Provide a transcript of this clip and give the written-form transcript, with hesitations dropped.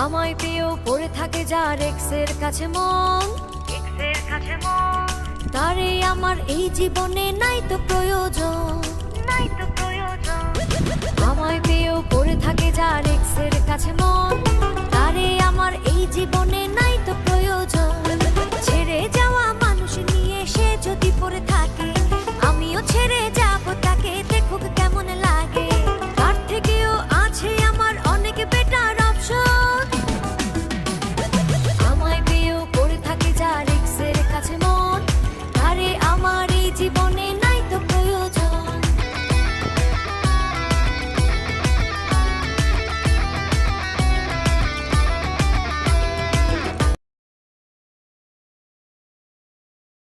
আমায় পেয়েও পড়ে থাকে যার এক্সের কাছে মন, তারে আমার এই জীবনে নাই তো প্রয়োজন। আমায় পেয়েও পড়ে থাকে যার